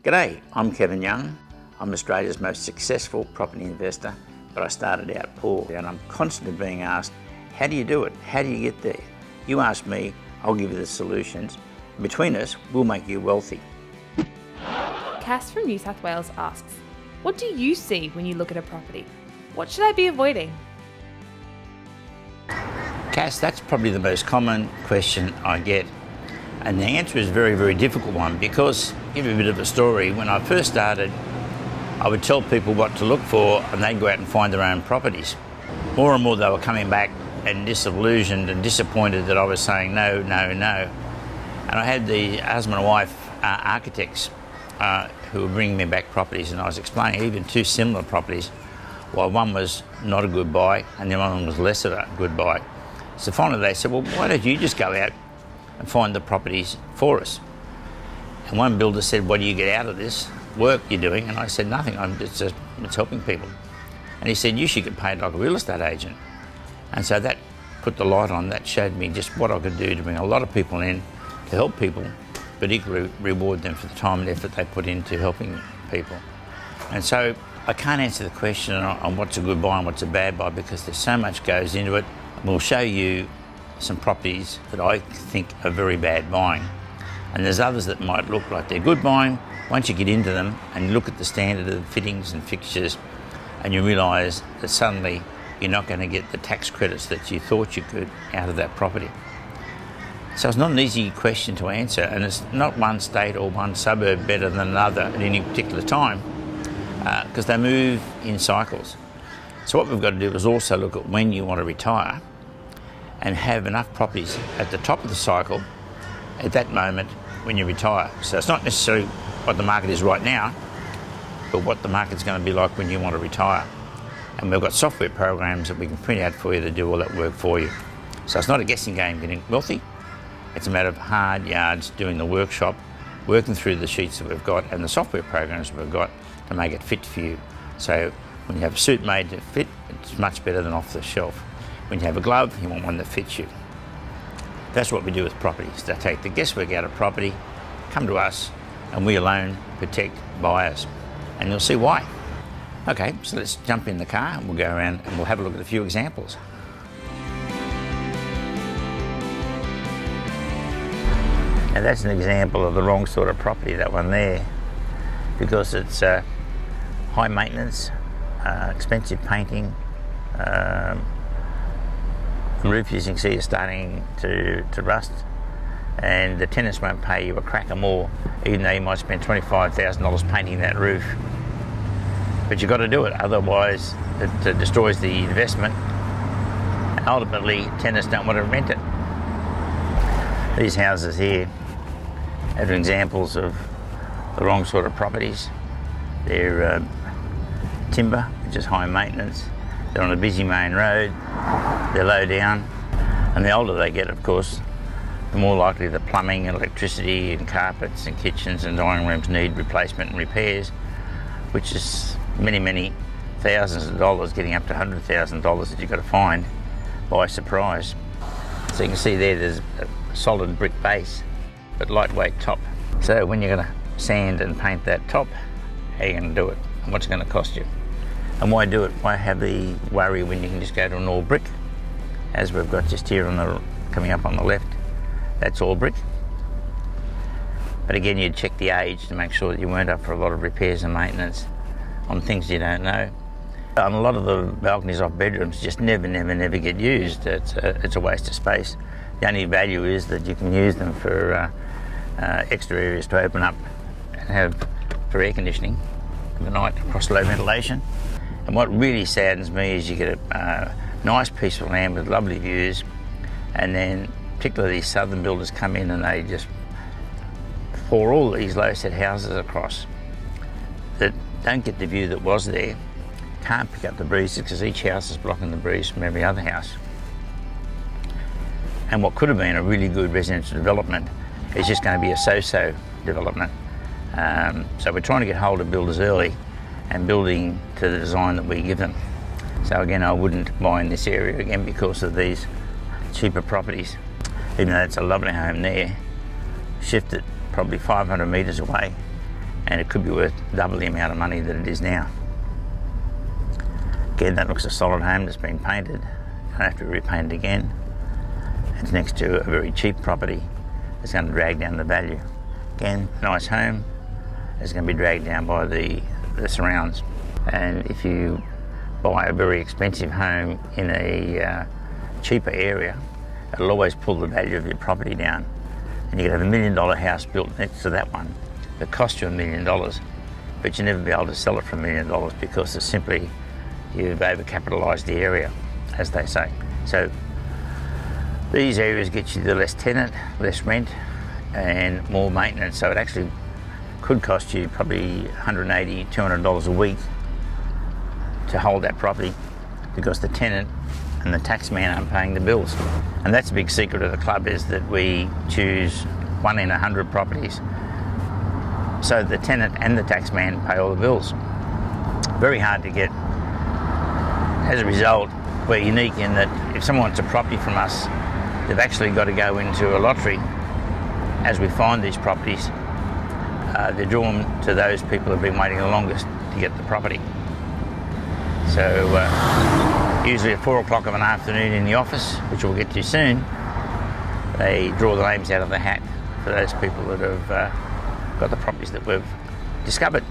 G'day, I'm Kevin Young. I'm Australia's most successful property investor, but I started out poor, and I'm constantly being asked, how do you do it? How do you get there? You ask me, I'll give you the solutions. Between us, we'll make you wealthy. Cass from New South Wales asks, what do you see when you look at a property? What should I be avoiding? Cass, that's probably the most common question I get. And the answer is a very, very difficult one because, to give you a bit of a story, when I first started, I would tell people what to look for and they'd go out and find their own properties. More and more they were coming back and disillusioned and disappointed that I was saying no, no, no. And I had the husband and wife architects who were bringing me back properties, and I was explaining even two similar properties, while one was not a good buy and the other one was less of a good buy. So finally they said, well, why don't you just go out and find the properties for us? And one builder said, what do you get out of this work you're doing? And I said, nothing, it's helping people. And he said, you should get paid like a real estate agent. And so that put the light on, that showed me just what I could do to bring a lot of people in to help people, but equally reward them for the time and effort they put into helping people. And so I can't answer the question on what's a good buy and what's a bad buy because there's so much goes into it. We'll show you some properties that I think are very bad buying. And there's others that might look like they're good buying. Once you get into them and you look at the standard of the fittings and fixtures and you realise that suddenly you're not going to get the tax credits that you thought you could out of that property. So it's not an easy question to answer, and it's not one state or one suburb better than another at any particular time because they move in cycles. So what we've got to do is also look at when you want to retire and have enough properties at the top of the cycle at that moment when you retire. So it's not necessarily what the market is right now, but what the market's going to be like when you want to retire. And we've got software programs that we can print out for you to do all that work for you. So it's not a guessing game getting wealthy. It's a matter of hard yards, doing the workshop, working through the sheets that we've got and the software programs we've got to make it fit for you. So when you have a suit made to fit, it's much better than off the shelf. When you have a glove, you want one that fits you. That's what we do with properties. They take the guesswork out of property, come to us, and we alone protect buyers. And you'll see why. Okay, so let's jump in the car and we'll go around and we'll have a look at a few examples. Now that's an example of the wrong sort of property, that one there, because it's high maintenance, expensive painting. The roof, as you can see, is starting to rust, and the tenants won't pay you a cracker more, even though you might spend $25,000 painting that roof. But you've got to do it, otherwise it destroys the investment, and ultimately tenants don't want to rent it. These houses here are examples of the wrong sort of properties. They're timber, which is high maintenance. They're on a busy main road, they're low down, and the older they get, of course, the more likely the plumbing and electricity and carpets and kitchens and dining rooms need replacement and repairs, which is many, many thousands of dollars, getting up to $100,000 that you've got to find by surprise. So you can see there's a solid brick base, but lightweight top. So when you're going to sand and paint that top, how are you going to do it? And what's it going to cost you? And why do it? Why have the worry when you can just go to an all brick, as we've got just here on the coming up on the left? That's all brick. But again, you'd check the age to make sure that you weren't up for a lot of repairs and maintenance on things you don't know. And a lot of the balconies off bedrooms just never get used. It's a waste of space. The only value is that you can use them for extra areas to open up and have for air conditioning in the night across low ventilation. And what really saddens me is you get a nice piece of land with lovely views, and then particularly these southern builders come in and they just pour all these low-set houses across that don't get the view that was there, can't pick up the breeze because each house is blocking the breeze from every other house. And what could have been a really good residential development is just going to be a so-so development. So we're trying to get hold of builders early and building to the design that we give them. So again, I wouldn't buy in this area again because of these cheaper properties. Even though it's a lovely home there, shift it probably 500 metres away and it could be worth double the amount of money that it is now. Again, that looks a solid home that's been painted. Don't have to be repainted again. It's next to a very cheap property. It's going to drag down the value. Again, nice home. It's going to be dragged down by the surrounds. And if you buy a very expensive home in a cheaper area, it'll always pull the value of your property down. And you could have $1 million house built next to that one that cost you $1 million, but you'll never be able to sell it for $1 million because it's simply you've overcapitalised the area, as they say. So these areas get you the less tenant, less rent, and more maintenance. So it actually could cost you probably $180, $200 a week to hold that property because the tenant and the tax man aren't paying the bills. And that's a big secret of the club, is that we choose 1 in 100 properties so the tenant and the tax man pay all the bills. Very hard to get. As a result, we're unique in that if someone wants a property from us, they've actually got to go into a lottery. As we find these properties, they're drawn to those people who have been waiting the longest to get the property. So usually at 4 o'clock of an afternoon in the office, which we'll get to soon, they draw the names out of the hat for those people that have got the properties that we've discovered.